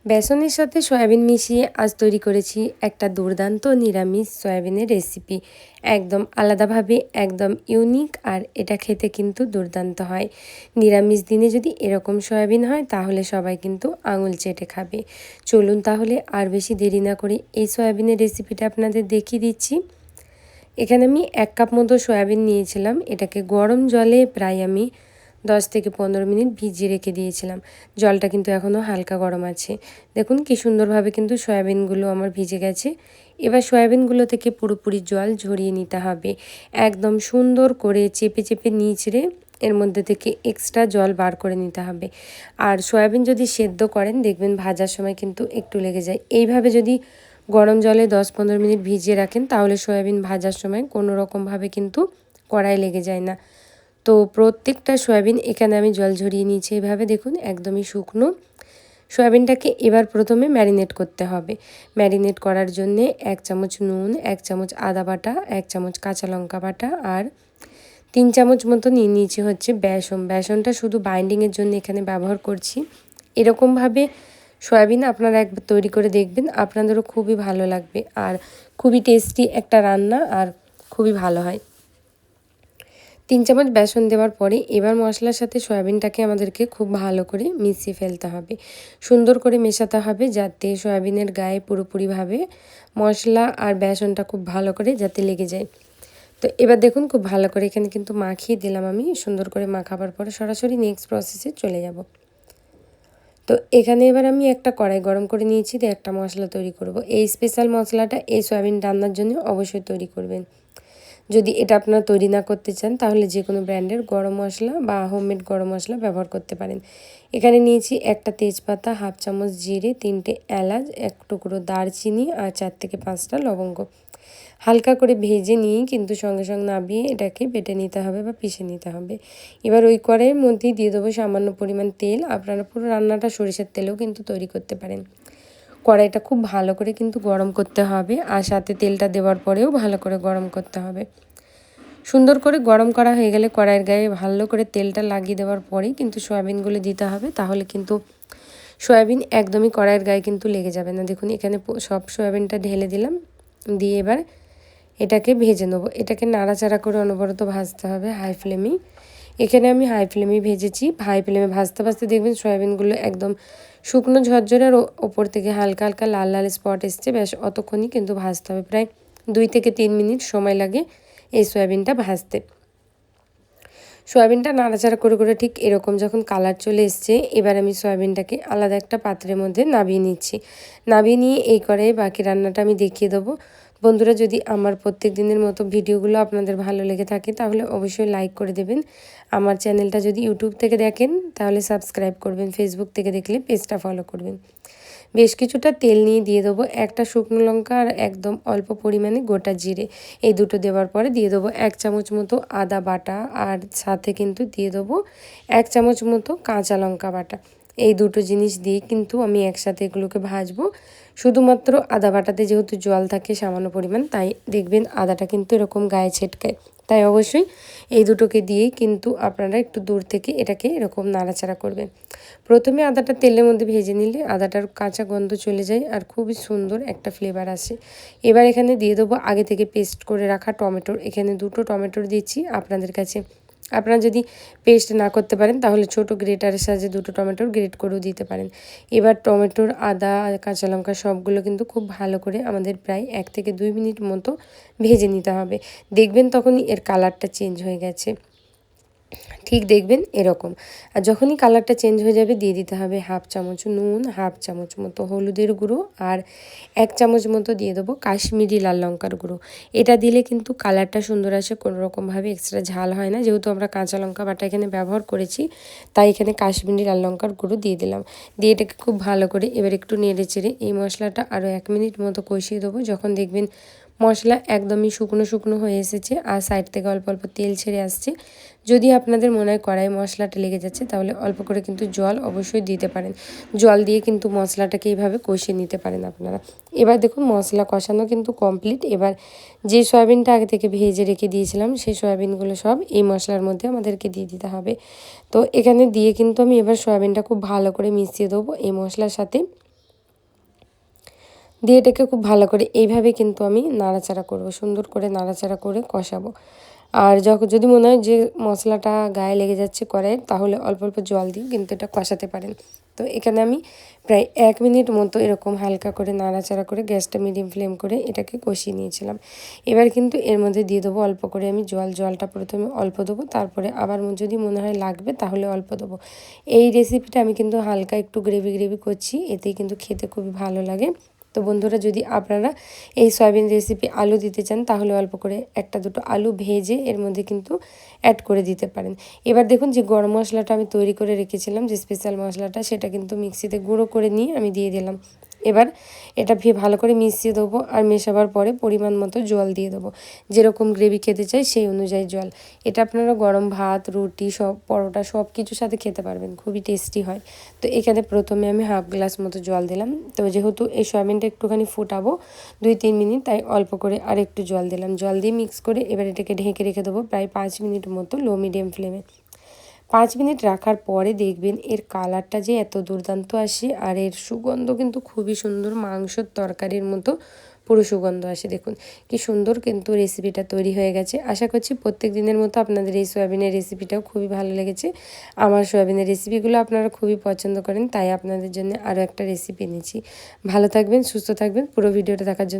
বেসনের সাথে সয়াবিন মিশিয়ে আজ তৈরি করেছি একটা দুর্দান্ত নিরামিষ সয়াবিনের রেসিপি। একদম আলাদাভাবে, একদম ইউনিক, আর এটা খেতে কিন্তু দুর্দান্ত হয়। নিরামিষ দিনে যদি এরকম সয়াবিন হয় তাহলে সবাই কিন্তু আঙুল চেটে খাবে। চলুন তাহলে আর বেশি দেরি না করে এই সয়াবিনের রেসিপিটা আপনাদের দেখিয়ে দিচ্ছি। এখানে আমি 1 কাপ মতো সয়াবিন নিয়েছিলাম। এটাকে গরম জলে প্রায় আমি 10 থেকে 15 মিনিট ভিজিয়ে রেখে দিয়েছিলাম। জলটা কিন্তু এখনও হালকা গরম আছে। দেখুন কি সুন্দরভাবে কিন্তু সয়াবিনগুলো আমার ভিজে গেছে। এবার সয়াবিনগুলো থেকে পুরোপুরি জল ঝরিয়ে নিতে হবে। একদম সুন্দর করে চেপে চেপে নিচড়ে এর মধ্যে থেকে এক্সট্রা জল বার করে নিতে হবে। আর সয়াবিন যদি সেদ্ধ করেন দেখবেন ভাজার সময় কিন্তু একটু লেগে যায়। এইভাবে যদি গরম জলে 10-15 মিনিট ভিজিয়ে রাখেন তাহলে সয়াবিন ভাজার সময় কোনো রকমভাবে কিন্তু কড়াই লেগে যায় না। তো প্রত্যেকটা সয়াবিন এখানে আমি জল ঝরিয়ে নিয়েছি। এভাবে দেখুন একদমই শুকনো সয়াবিনটাকে এবার প্রথমে ম্যারিনেট করতে হবে। ম্যারিনেট করার জন্যে 1 চামচ নুন, 1 চামচ আদা বাটা, 1 চামচ কাঁচা লঙ্কা বাটা আর 3 চামচ মতো নিয়ে নিয়েছি হচ্ছে বেসন। বেসনটা শুধু বাইন্ডিংয়ের জন্য এখানে ব্যবহার করছি। এরকমভাবে সয়াবিন আপনারা একবার তৈরি করে দেখবেন, আপনাদেরও খুবই ভালো লাগবে আর খুবই টেস্টি একটা রান্না আর খুবই ভালো হয়। 3 চামচ বেসন দেওয়ার পরে এবার মশলার সাথে সয়াবিনটাকে আমাদেরকে খুব ভালো করে মিশিয়ে ফেলতে হবে। সুন্দর করে মেশাতে হবে যাতে সয়াবিনের গায়ে পুরোপুরিভাবে মশলা আর বেসনটা খুব ভালো করে যাতে লেগে যায়। তো এবার দেখুন খুব ভালো করে এখানে কিন্তু মাখিয়ে দিলাম আমি। সুন্দর করে মাখাবার পরে সরাসরি নেক্সট প্রসেসে চলে যাব। তো এখানে এবার আমি একটা কড়াই গরম করে নিয়েছি, দিয়ে একটা মশলা তৈরি করব। এই স্পেশাল মশলাটা এই সয়াবিন রান্নার জন্য অবশ্যই তৈরি করবেন। যদি এটা আপনারা তৈরি না করতে চান তাহলে যে কোনো ব্র্যান্ডের গরম মশলা বা হোমমেড গরম মশলা ব্যবহার করতে পারেন। এখানে নিয়েছি একটা তেজপাতা, 1/2 চামচ জিরে, 3টে এলাচ, 1 টুকরো দারচিনি আর 4 থেকে 5টা লবঙ্গ। হালকা করে ভেজে নিয়ে কিন্তু সঙ্গে সঙ্গে নাবিয়ে এটাকে বেটে নিতে হবে বা পিষে নিতে হবে। এবার ওই কড়াইয়ের মধ্যেই দিয়ে দেবো সামান্য পরিমাণ তেল। আপনারা পুরো রান্নাটা সরিষার তেলেও কিন্তু তৈরি করতে পারেন। কড়াইটা খুব ভালো করে কিন্তু গরম করতে হবে আর সাথে তেলটা দেওয়ার পরেও ভালো করে গরম করতে হবে। সুন্দর করে গরম করা হয়ে গেলে কড়াইয়ের গায়ে ভালো করে তেলটা লাগিয়ে দেওয়ার পরেই কিন্তু সয়াবিনগুলো দিতে হবে, তাহলে কিন্তু সয়াবিন একদমই কড়াইয়ের গায়ে কিন্তু লেগে যাবে না। দেখুন এখানে সব সয়াবিনটা ঢেলে দিলাম, দিয়ে এবার এটাকে ভেজে নেবো। এটাকে নাড়াচাড়া করে অনবরত ভাজতে হবে হাই ফ্লেমেই। এখানে আমি হাই ফ্লেমেই ভেজেছি। হাই ফ্লেমে ভাজতে ভাজতে দেখবেন সয়াবিনগুলো একদম শুকনো ঝরঝরে আর ওপর থেকে হালকা হালকা লাল লাল স্পট এসছে। ব্যাস অতক্ষণই কিন্তু ভাজতে হবে। প্রায় 2 থেকে 3 মিনিট সময় লাগে এই সয়াবিনটা ভাজতে। সয়াবিনটা নাড়াচাড়া করে করে ঠিক এরকম যখন কালার চলে এসছে এবার আমি সয়াবিনটাকে আলাদা একটা পাত্রের মধ্যে নামিয়ে নিচ্ছি। নামিয়ে নিয়ে এই কড়াইয়ে বাকি রান্নাটা আমি দেখিয়ে দেবো। বন্ধুরা, যদি আমার প্রত্যেক দিনের মতো ভিডিওগুলো আপনাদের ভালো লেগে থাকে তাহলে অবশ্যই লাইক করে দেবেন। আমার চ্যানেলটা যদি ইউটিউব থেকে দেখেন তাহলে সাবস্ক্রাইব করবেন, ফেসবুক থেকে দেখলে পেজটা ফলো করবেন। বেশ কিছুটা তেল নিয়ে দিয়ে দেবো একটা শুকনো লঙ্কা আর একদম অল্প পরিমাণে গোটা জিরে। এই দুটো দেওয়ার পরে দিয়ে দেবো 1 চামচ মতো আদা বাটা আর সাথে কিন্তু দিয়ে দেবো 1 চামচ মতো কাঁচা লঙ্কা বাটা। এই দুটো জিনিস দিয়ে কিন্তু আমি একসাথে এগুলোকে ভাজবো। শুধুমাত্র আদা বাটাতে যেহেতু জল থাকে সামান্য পরিমাণ, তাই দেখবেন আদাটা কিন্তু এরকম গায়ে ছেটকায়। তাই অবশ্যই এই দুটোকে দিয়েই কিন্তু আপনারা একটু দূর থেকে এটাকে এরকম নাড়াচাড়া করবেন। প্রথমে আদাটা তেলের মধ্যে ভেজে নিলে আদাটার কাঁচা গন্ধ চলে যায় আর খুবই সুন্দর একটা ফ্লেভার আসে। এবার এখানে দিয়ে দেবো আগে থেকে পেস্ট করে রাখা টমেটো। এখানে 2টো টমেটো দিচ্ছি। আপনাদের কাছে আপনারা যদি পেস্ট না করতে পারেন তাহলে ছোট গ্রেটারের সাহায্যে 2টো টমেটোর গ্রেট করেও দিতে পারেন। এবার টমেটোর, আদা, কাঁচা লঙ্কা সবগুলো কিন্তু খুব ভালো করে আমাদের প্রায় 1 থেকে 2 মিনিট মতো ভেজে নিতে হবে। দেখবেন তখনই এর কালারটা চেঞ্জ হয়ে গেছে। ঠিক দেখবেন এরকম। আর যখনই কালারটা চেঞ্জ হয়ে যাবে দিয়ে দিতে হবে 1/2 চামচ নুন, 1/2 চামচ মতো হলুদের গুঁড়ো আর 1 চামচ মতো দিয়ে দেবো কাশ্মীরি লাল লঙ্কার গুঁড়ো। এটা দিলে কিন্তু কালারটা সুন্দর আসে, কোনো রকমভাবে এক্সট্রা ঝাল হয় না। যেহেতু আমরা কাঁচা লঙ্কা বাটা এখানে ব্যবহার করেছি তাই এখানে কাশ্মীরি লাল লঙ্কার গুঁড়ো দিয়ে দিলাম। দিয়ে এটাকে খুব ভালো করে এবার একটু নেড়ে চেড়ে এই মশলাটা আরও 1 মিনিট মতো কষিয়ে দেবো। যখন দেখবেন মশলা একদমই শুকনো শুকনো হয়ে এসেছে আর সাইড থেকে অল্প অল্প তেল ছেড়ে আসছে, যদি আপনাদের মনে হয় কড়াই মশলাটা লেগে যাচ্ছে তাহলে অল্প করে কিন্তু জল অবশ্যই দিতে পারেন। জল দিয়ে কিন্তু মশলাটাকে এইভাবে কষিয়ে নিতে পারেন আপনারা। এবার দেখুন মশলা কষানো কিন্তু কমপ্লিট। এবার যে সয়াবিনটা আগে থেকে ভেজে রেখে দিয়েছিলাম সেই সয়াবিনগুলো সব এই মশলার মধ্যে আমাদেরকে দিয়ে দিতে হবে। তো এখানে দিয়ে কিন্তু আমি এবার সয়াবিনটা খুব ভালো করে মিশিয়ে দেবো এই মশলার সাথে। দিয়ে এটাকে খুব ভালো করে এইভাবে কিন্তু আমি নাড়াচাড়া করব, সুন্দর করে নাড়াচাড়া করে কষাবো। আর যদি মনে হয় যে মশলাটা গায়ে লেগে যাচ্ছে কড়াইয়ের, তাহলে অল্প অল্প জল দিয়ে কিন্তু এটা কষাতে পারেন। তো এখানে আমি প্রায় 1 মিনিট মতো এরকম হালকা করে নাড়াচাড়া করে গ্যাসটা মিডিয়াম ফ্লেম করে এটাকে কষিয়ে নিয়েছিলাম। এবার কিন্তু এর মধ্যে দিয়ে দেবো অল্প করে আমি জলটা প্রথমে অল্প দেবো, তারপরে আবার যদি মনে হয় লাগবে তাহলে অল্প দেবো। এই রেসিপিটা আমি কিন্তু হালকা একটু গ্রেভি গ্রেভি করছি, এতেই কিন্তু খেতে খুবই ভালো লাগে। তো বন্ধুরা, যদি আপনারা এই সয়াবিন রেসিপি আলু দিতে চান, তাহলে অল্প করে 1-2 আলু ভেজে এর মধ্যে কিন্তু অ্যাড করে দিতে পারেন। এবার দেখুন যে গরম মশলাটা আমি তৈরি করে রেখেছিলাম, যে স্পেশাল মশলাটা, সেটা কিন্তু মিক্সিতে গুঁড়ো করে নিয়ে আমি দিয়ে দিলাম। এবার এটা ভালো করে মিশিয়ে দেবো, আর মেশাবার পরে পরিমাণ মতো জল দিয়ে দেবো। যেরকম গ্রেভি খেতে চাই সেই অনুযায়ী জল। এটা আপনারা গরম ভাত, রুটি, পরোটা সব কিছুর সাথে খেতে পারবেন, খুবই টেস্টি হয়। তো এখানে প্রথমে আমি 1/2 গ্লাস মতো জল দিলাম। তো যেহেতু এই সয়াবিনটা একটুখানি ফোটাবো 2-3 মিনিট, তাই অল্প করে আর একটু জল দিলাম। জল দিয়ে মিক্স করে এবার এটাকে ঢেকে রেখে দেবো প্রায় 5 মিনিট মতো লো মিডিয়াম ফ্লেমে। 5 মিনিট রাখার পরে দেখবেন এর কালারটা যে এত দুর্দান্ত আসে, আর এর সুগন্ধ কিন্তু খুবই সুন্দর, মাংসর তরকারির মতো পুরো সুগন্ধ আসে। দেখুন কি সুন্দর কিন্তু রেসিপিটা তৈরি হয়ে গেছে। আশা করছি প্রত্যেক দিনের মতো আপনাদের এই সয়াবিনের রেসিপিটাও খুবই ভালো লেগেছে। আমার সয়াবিনের রেসিপিগুলো আপনারা খুবই পছন্দ করেন, তাই আপনাদের জন্য আরও একটা রেসিপি এনেছি। ভালো থাকবেন, সুস্থ থাকবেন। পুরো ভিডিওটা দেখার জন্য